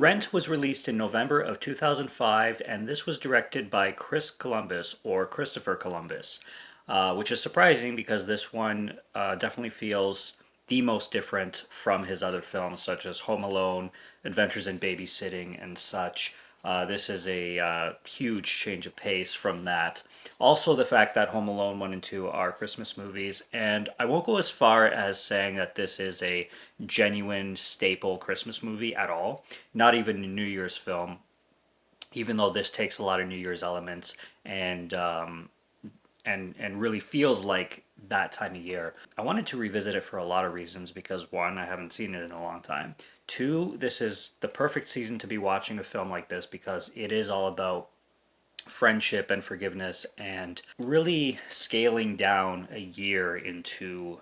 Rent was released in November of 2005, and this was directed by Chris Columbus, or Christopher Columbus, which is surprising because this one definitely feels the most different from his other films, such as Home Alone, Adventures in Babysitting, and such. This is a huge change of pace from that. Also, the fact that Home Alone went into our Christmas movies, and I won't go as far as saying that this is a genuine staple Christmas movie at all. Not even a New Year's film, even though this takes a lot of New Year's elements and and really feels like that time of year. I wanted to revisit it for a lot of reasons because one, I haven't seen it in a long time. Two, this is the perfect season to be watching a film like this because it is all about friendship and forgiveness and really scaling down a year into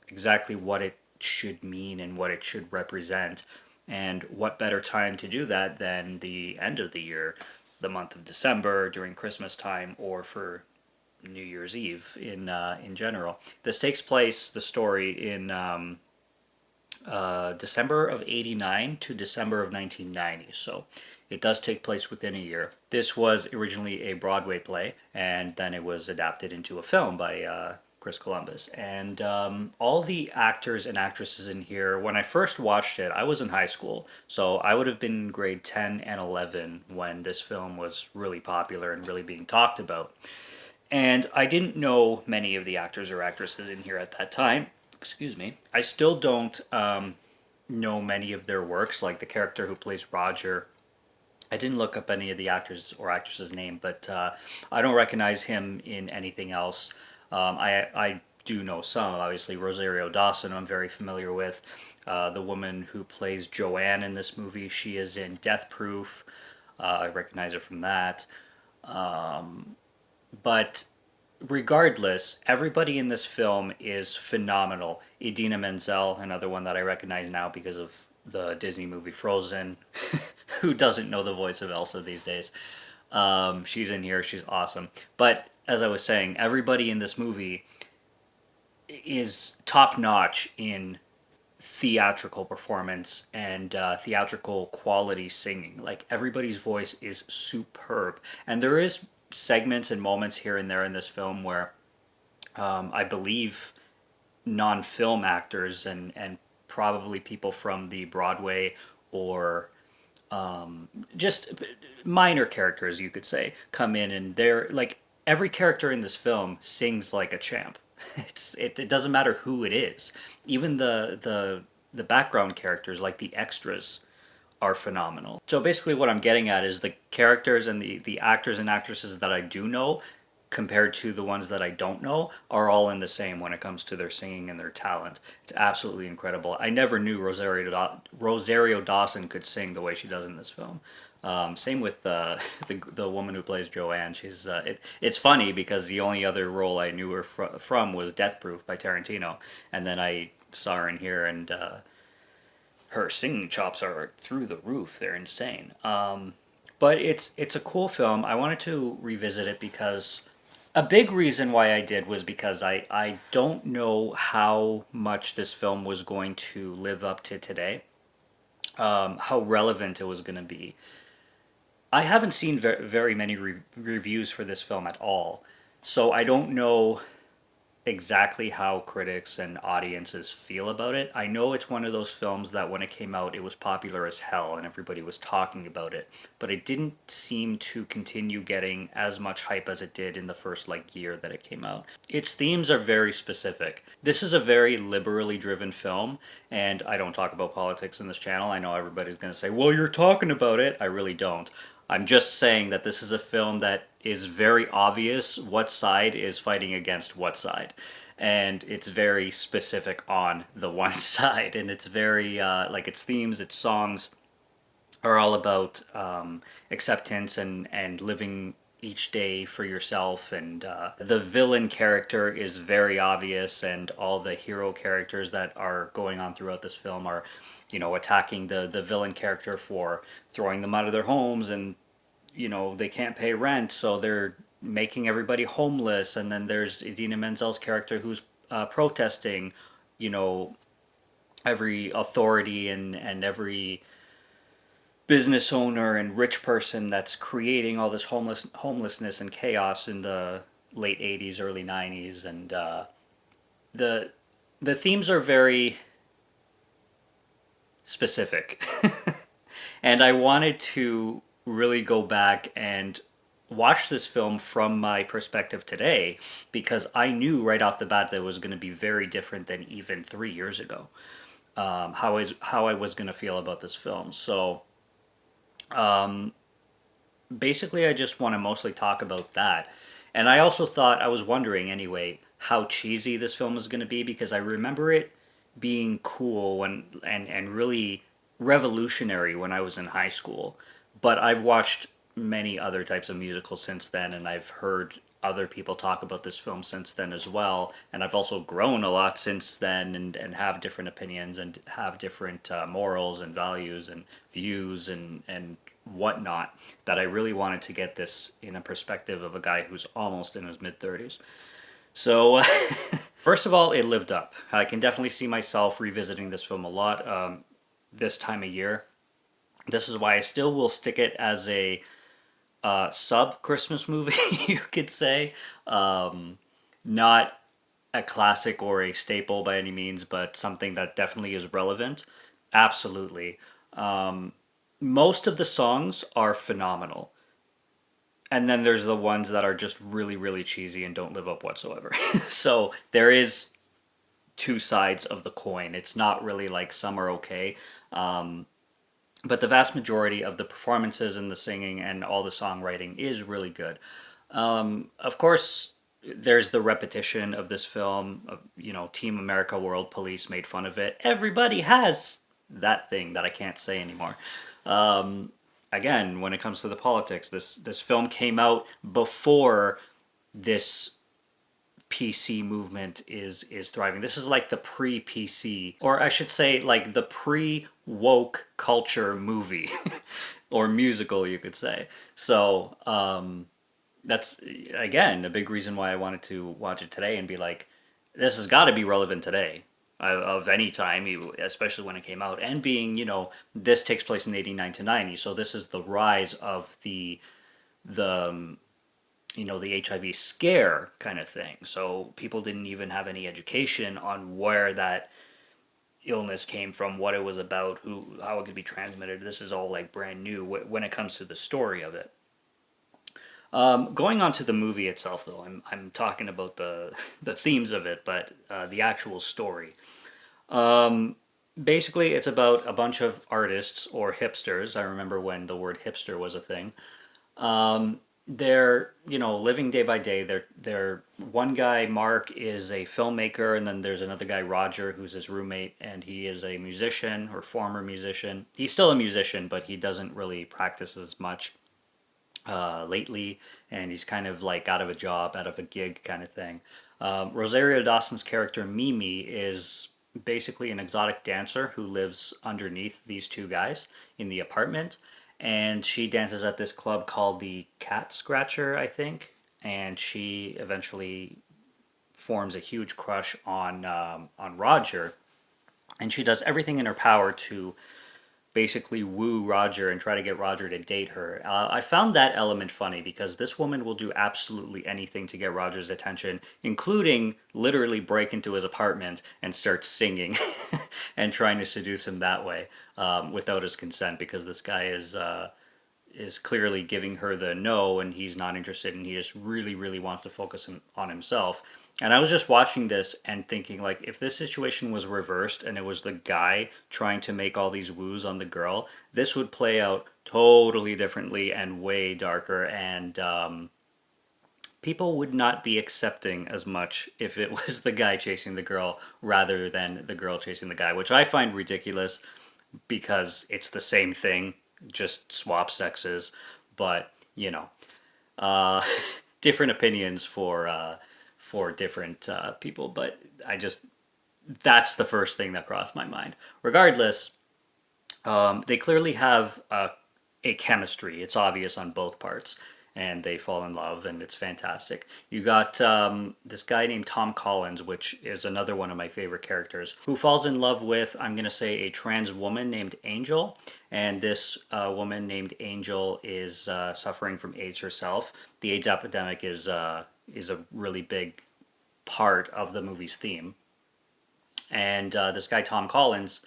exactly what it should mean and what it should represent. And what better time to do that than the end of the year, the month of December, during Christmas time, or for New Year's Eve in general. This takes place, the story, in December of '89 to December of 1990. So it does take place within a year. This was originally a Broadway play, and then it was adapted into a film by Chris Columbus. And all the actors and actresses in here, when I first watched it, I was in high school. So I would have been in grade 10 and 11 when this film was really popular and really being talked about. And I didn't know many of the actors or actresses in here at that time. Excuse me. I still don't know many of their works, like the character who plays Roger. I didn't look up any of the actors or actresses' name, but I don't recognize him in anything else. I do know some, obviously. Rosario Dawson, I'm very familiar with. The woman who plays Joanne in this movie, she is in Death Proof. I recognize her from that. But regardless, everybody in this film is phenomenal. Idina Menzel, another one that I recognize now because of the Disney movie Frozen. Who doesn't know the voice of Elsa these days? She's in here. She's awesome. But as I was saying, everybody in this movie is top notch in theatrical performance and theatrical quality singing. Like everybody's voice is superb, and there is segments and moments here and there in this film where I believe non-film actors and probably people from the Broadway or just minor characters, you could say, come in, and they're like every character in this film sings like a champ. It doesn't matter who it is. Even the background characters, like the extras, are phenomenal. So basically what I'm getting at is the characters and the actors and actresses that I do know compared to the ones that I don't know are all in the same when it comes to their singing and their talent. It's absolutely incredible. I never knew Rosario Dawson could sing the way she does in this film. Same with the woman who plays Joanne. It's funny because the only other role I knew her from was Death Proof by Tarantino, and then I saw her in here, and her singing chops are through the roof. They're insane. But it's a cool film. I wanted to revisit it because a big reason why I did was because I don't know how much this film was going to live up to today, how relevant it was going to be. I haven't seen very many reviews for this film at all, so I don't know exactly how critics and audiences feel about it. I know it's one of those films that when it came out, it was popular as hell and everybody was talking about it, but it didn't seem to continue getting as much hype as it did in the first year that it came out. Its themes are very specific. This is a very liberally driven film, and I don't talk about politics in this channel. I know everybody's going to say, well, you're talking about it. I really don't. I'm just saying that this is a film that is very obvious what side is fighting against what side. And it's very specific on the one side. And it's very, its themes, its songs are all about acceptance and living each day for yourself. And the villain character is very obvious, and all the hero characters that are going on throughout this film are, attacking the villain character for throwing them out of their homes, and they can't pay rent, so they're making everybody homeless. And then there's Idina Menzel's character who's protesting, every authority and every business owner and rich person that's creating all this homelessness and chaos in the late 80s, early 90s. And the the themes are very specific. And I wanted to really go back and watch this film from my perspective today because I knew right off the bat that it was going to be very different than even 3 years ago. How I was going to feel about this film. So basically, I just want to mostly talk about that. And I also thought, I was wondering anyway, how cheesy this film was going to be because I remember it being cool and really revolutionary when I was in high school. But I've watched many other types of musicals since then, and I've heard other people talk about this film since then as well. And I've also grown a lot since then and have different opinions and have different morals and values and views and whatnot that I really wanted to get this in a perspective of a guy who's almost in his mid 30s. So, first of all, it lived up. I can definitely see myself revisiting this film a lot this time of year. This is why I still will stick it as a sub Christmas movie, you could say. Not a classic or a staple by any means, but something that definitely is relevant. Absolutely. Most of the songs are phenomenal. And then there's the ones that are just really, really cheesy and don't live up whatsoever. So there is two sides of the coin. It's not really like some are okay. But the vast majority of the performances and the singing and all the songwriting is really good. Of course, there's the repetition of this film. Team America World Police made fun of it. Everybody has that thing that I can't say anymore. Again, when it comes to the politics, this film came out before this PC movement is thriving. This is like the pre-PC, or I should say like the pre-woke culture movie or musical, you could say. So, that's again a big reason why I wanted to watch it today and be like, this has got to be relevant today of any time, especially when it came out. And being, this takes place in 89 to 90, so this is the rise of the HIV scare kind of thing. So people didn't even have any education on where that illness came from, what it was about, how it could be transmitted. This is all like brand new when it comes to the story of it. Going on to the movie itself, though, I'm talking about the themes of it, but the actual story. Basically, it's about a bunch of artists or hipsters. I remember when the word hipster was a thing. They're living day by day. They're one guy, Mark, is a filmmaker, and then there's another guy, Roger, who's his roommate, and he is a musician or former musician. He's still a musician, but he doesn't really practice as much lately, and he's kind of like out of a job, out of a gig kind of thing. Rosario Dawson's character Mimi is basically an exotic dancer who lives underneath these two guys in the apartment, and she dances at this club called the Cat Scratcher, I think, and she eventually forms a huge crush on Roger, and she does everything in her power to basically woo Roger and try to get Roger to date her. I found that element funny because this woman will do absolutely anything to get Roger's attention, including literally break into his apartment and start singing and trying to seduce him that way without his consent because this guy is clearly giving her the no and he's not interested and he just really, really wants to focus on himself. And I was just watching this and thinking, like, if this situation was reversed and it was the guy trying to make all these woos on the girl, this would play out totally differently and way darker. And people would not be accepting as much if it was the guy chasing the girl rather than the girl chasing the guy, which I find ridiculous because it's the same thing, just swap sexes. But, uh, different opinions for different people, but that's the first thing that crossed my mind. Regardless, they clearly have a chemistry. It's obvious on both parts. and they fall in love, and it's fantastic. You got this guy named Tom Collins, which is another one of my favorite characters, who falls in love with, I'm going to say, a trans woman named Angel. And this woman named Angel is suffering from AIDS herself. The AIDS epidemic is a really big part of the movie's theme. And this guy Tom Collins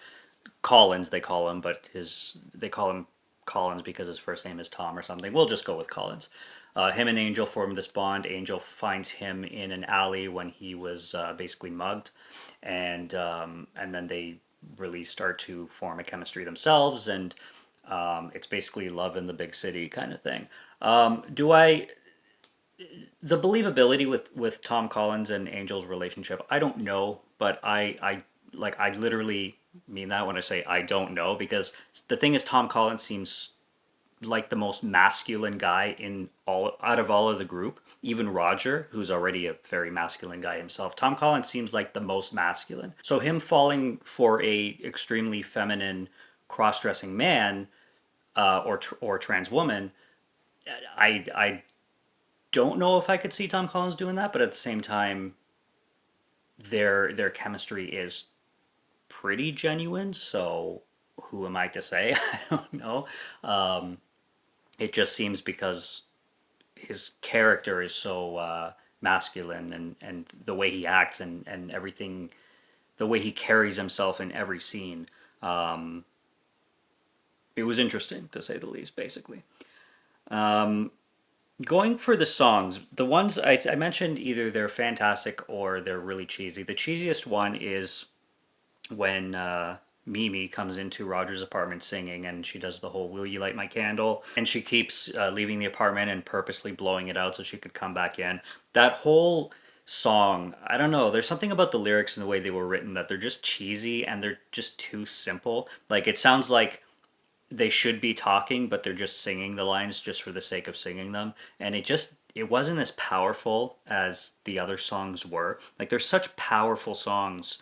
they call him, but his they call him Collins because his first name is Tom or something. We'll just go with Collins. Him and Angel form this bond. Angel finds him in an alley when he was basically mugged, and then they really start to form a chemistry themselves, and it's basically love in the big city kind of thing. Do I the believability with Tom Collins and Angel's relationship? I don't know, but I literally mean that when I say I don't know, because the thing is, Tom Collins seems like the most masculine guy in all out of all of the group. Even Roger, who's already a very masculine guy himself, Tom Collins seems like the most masculine. So him falling for a extremely feminine cross-dressing man, or trans woman, I don't know if I could see Tom Collins doing that, but at the same time, their chemistry is pretty genuine. So who am I to say? I don't know. It just seems because his character is so masculine, and the way he acts, and everything, the way he carries himself in every scene. It was interesting to say the least, basically. Going for the songs, the ones I mentioned, either they're fantastic or they're really cheesy. The cheesiest one is when Mimi comes into Roger's apartment singing, and she does the whole "Will you light my candle?" and she keeps leaving the apartment and purposely blowing it out so she could come back in. That whole song, I don't know. There's something about the lyrics and the way they were written that they're just cheesy and they're just too simple. Like, it sounds like they should be talking, but they're just singing the lines just for the sake of singing them, and it wasn't as powerful as the other songs were. Like, there's such powerful songs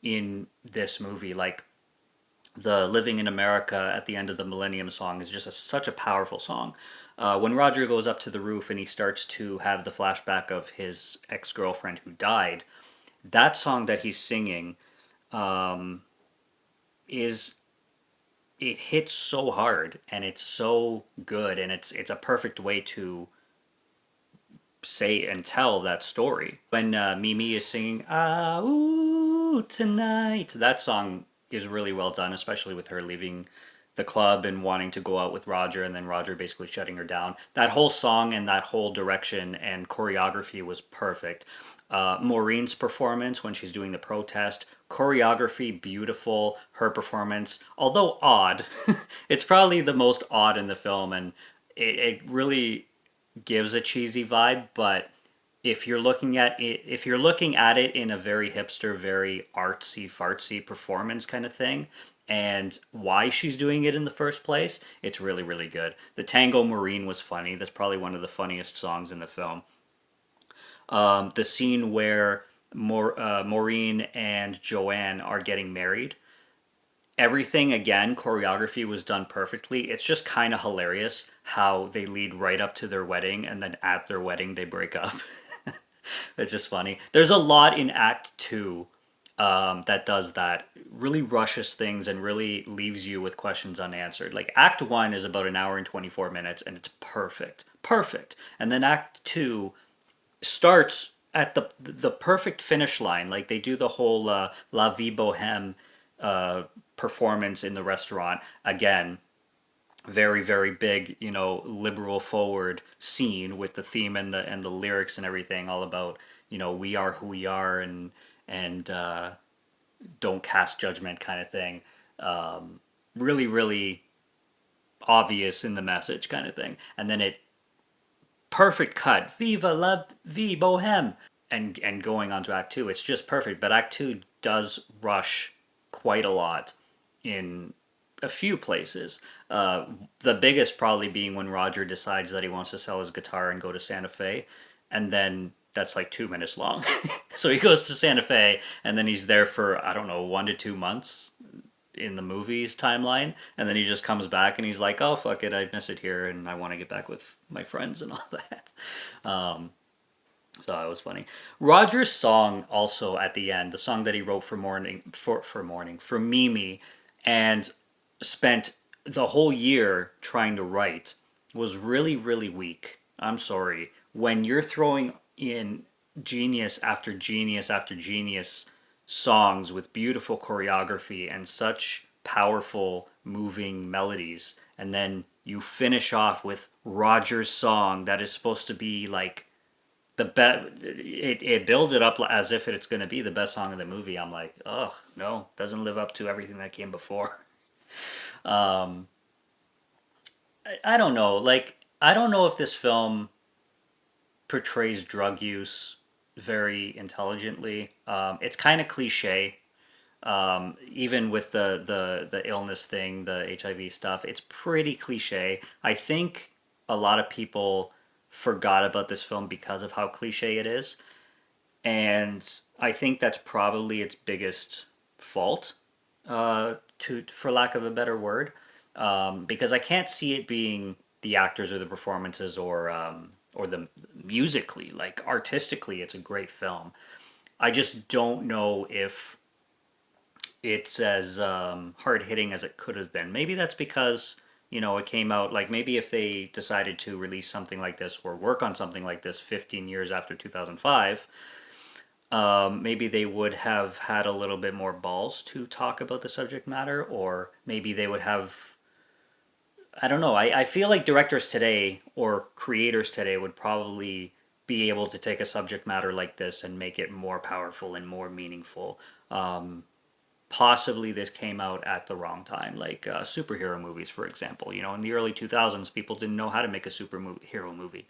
in this movie, like the "Living in America" at the end of the Millennium song is just such a powerful song. When Roger goes up to the roof and he starts to have the flashback of his ex-girlfriend who died, that song that he's singing, is it hits so hard, and it's so good, and it's a perfect way to say and tell that story. When Mimi is singing "Ah Ooh Tonight," that song is really well done, especially with her leaving the club and wanting to go out with Roger, and then Roger basically shutting her down. That whole song and that whole direction and choreography was perfect. Maureen's performance when she's doing the protest, choreography beautiful. Her performance, although odd, it's probably the most odd in the film, and it really gives a cheesy vibe. But if you're looking at it in a very hipster, very artsy fartsy performance kind of thing, and why she's doing it in the first place, it's really, really good. The Tango Marine was funny. That's probably one of the funniest songs in the film. The scene where Maureen and Joanne are getting married, everything, again, choreography was done perfectly. It's just kind of hilarious how they lead right up to their wedding, and then at their wedding they break up. It's just funny. There's a lot in Act 2 that does that. Really rushes things and really leaves you with questions unanswered. Like, Act 1 is about an hour and 24 minutes, and it's perfect. Perfect. And then Act 2 starts at the perfect finish line. Like, they do the whole La Vie Boheme performance in the restaurant. Again, very, very big, liberal forward scene with the theme and the lyrics and everything, all about, we are who we are, and don't cast judgment kind of thing. Really, really obvious in the message kind of thing. And then perfect cut, Viva la vie boheme, and going on to Act 2, it's just perfect. But Act 2 does rush quite a lot in a few places. The biggest probably being when Roger decides that he wants to sell his guitar and go to Santa Fe, and then that's like 2 minutes long. So he goes to Santa Fe, and then he's there for, I don't know, 1 to 2 months. in the movie's timeline, and then he just comes back and he's like, "Oh fuck it, I miss it here, and I want to get back with my friends and all that." So that was funny. Roger's song also at the end, the song that he wrote for Mimi, and spent the whole year trying to write, was really really weak. I'm sorry. When you're throwing in genius after genius after genius songs with beautiful choreography and such powerful moving melodies, and then you finish off with Roger's song that is supposed to be like it builds it up as if it's going to be the best song of the movie. I'm like, oh no, doesn't live up to everything that came before. I don't know. Like, I don't know if this film portrays drug use very intelligently. It's kind of cliche. Even with the illness thing, the HIV stuff, it's pretty cliche. I think a lot of people forgot about this film because of how cliche it is, and I think that's probably its biggest fault. For lack of a better word, because I can't see it being the actors or the performances or the musically, like artistically, it's a great film. I just don't know if it's as hard hitting as it could have been. Maybe that's because it came out, like, maybe if they decided to release something like this or work on something like this 15 years after 2005, maybe they would have had a little bit more balls to talk about the subject matter, or maybe they would have. I don't know. I feel like directors today or creators today would probably be able to take a subject matter like this and make it more powerful and more meaningful. Possibly this came out at the wrong time, like superhero movies, for example. In the early 2000s, people didn't know how to make a superhero movie.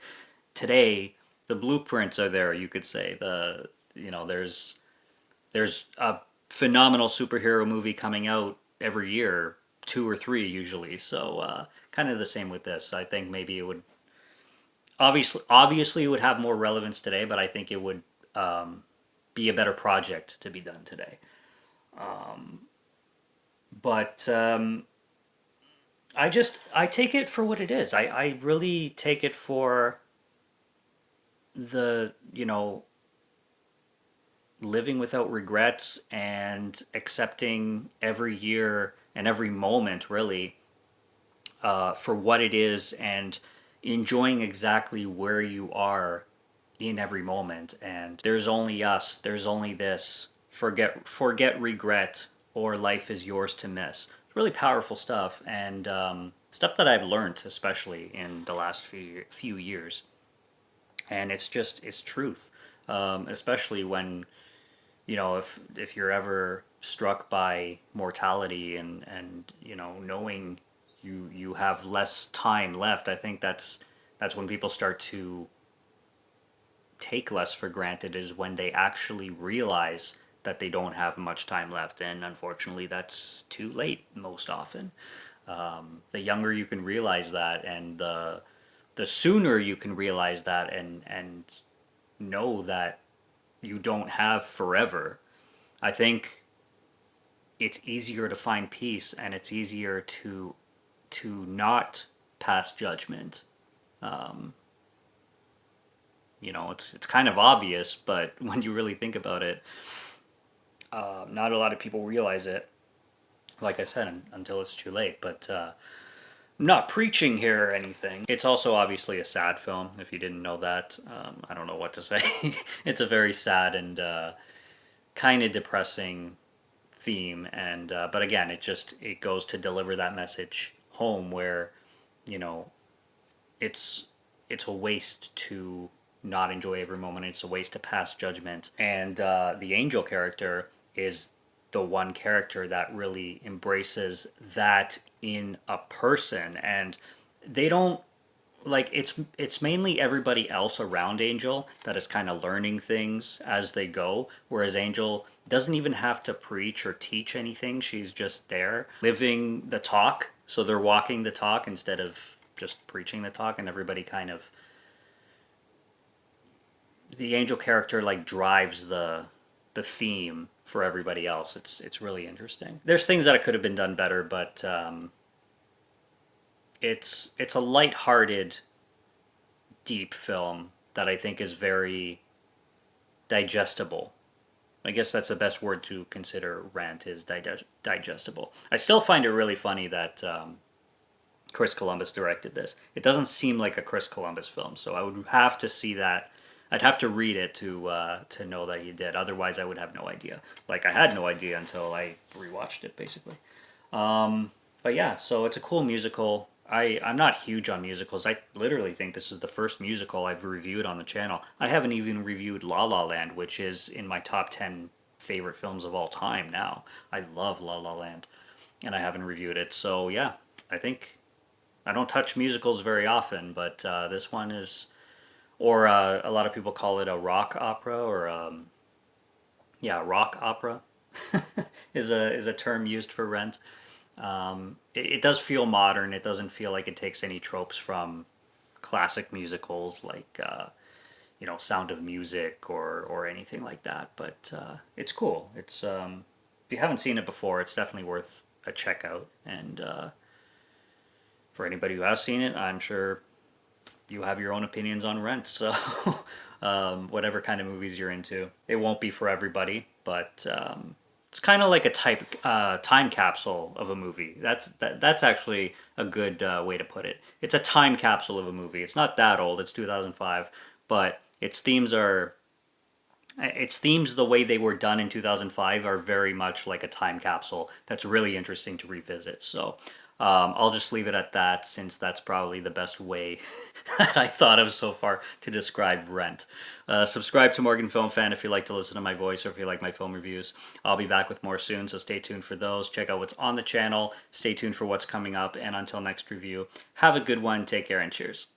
Today, the blueprints are there, you could say. There's a phenomenal superhero movie coming out every year, two or three usually. So kind of the same with this. I think maybe it would obviously it would have more relevance today, but I think it would be a better project to be done today. But I take it for what it is. I really take it for the living without regrets and accepting every year and every moment really for what it is, and enjoying exactly where you are in every moment. And there's only us, there's only this. Forget regret, or life is yours to miss. It's really powerful stuff, and stuff that I've learned, especially in the last few years. And it's truth, especially when if you're ever struck by mortality, and knowing you have less time left. I think that's when people start to take less for granted, is when they actually realize that they don't have much time left, and unfortunately that's too late most often. The younger you can realize that, and the sooner you can realize that, and know that you don't have forever, I think it's easier to find peace, and it's easier to not pass judgment. It's kind of obvious, but when you really think about it, not a lot of people realize it. Like I said, until it's too late. But I'm not preaching here or anything. It's also obviously a sad film. If you didn't know that, I don't know what to say. It's a very sad and kind of depressing theme, and but again, it goes to deliver that message home, where you know it's it's a waste to not enjoy every moment. It's a waste to pass judgment. And the angel character is the one character that really embraces that in a person, and they don't like it's mainly everybody else around Angel that is kind of learning things as they go, whereas Angel doesn't even have to preach or teach anything. She's just there living the talk, so they're walking the talk instead of just preaching the talk. And everybody kind of, the Angel character like drives the theme for everybody else. It's really interesting. There's things that it could have been done better, but it's a light-hearted, deep film that I think is very digestible. I guess that's the best word to consider Rent is digestible. I still find it really funny that Chris Columbus directed this. It doesn't seem like a Chris Columbus film, so I would have to see that. I'd have to read it to know that he did. Otherwise, I would have no idea. Like I had no idea until I rewatched it, basically. But yeah, so it's a cool musical. I'm not huge on musicals. I literally think this is the first musical I've reviewed on the channel. I haven't even reviewed La La Land, which is in my top 10 favorite films of all time now. I love La La Land, and I haven't reviewed it. So yeah, I think I don't touch musicals very often, but this one is, or a lot of people call it a rock opera, or yeah, rock opera is a term used for Rent. It does feel modern. It doesn't feel like it takes any tropes from classic musicals like Sound of Music or anything like that. But it's cool. It's if you haven't seen it before, it's definitely worth a check out. And for anybody who has seen it, I'm sure you have your own opinions on Rent. So whatever kind of movies you're into, it won't be for everybody, but. It's kind of like a time capsule of a movie. That's actually a good way to put it. It's a time capsule of a movie. It's not that old. It's 2005, but its themes the way they were done in 2005 are very much like a time capsule. That's really interesting to revisit. So I'll just leave it at that, since that's probably the best way that I thought of so far to describe Rent. Subscribe to Morgan Film Fan if you like to listen to my voice, or if you like my film reviews. I'll be back with more soon, so stay tuned for those. Check out what's on the channel. Stay tuned for what's coming up, and until next review, have a good one, take care, and cheers.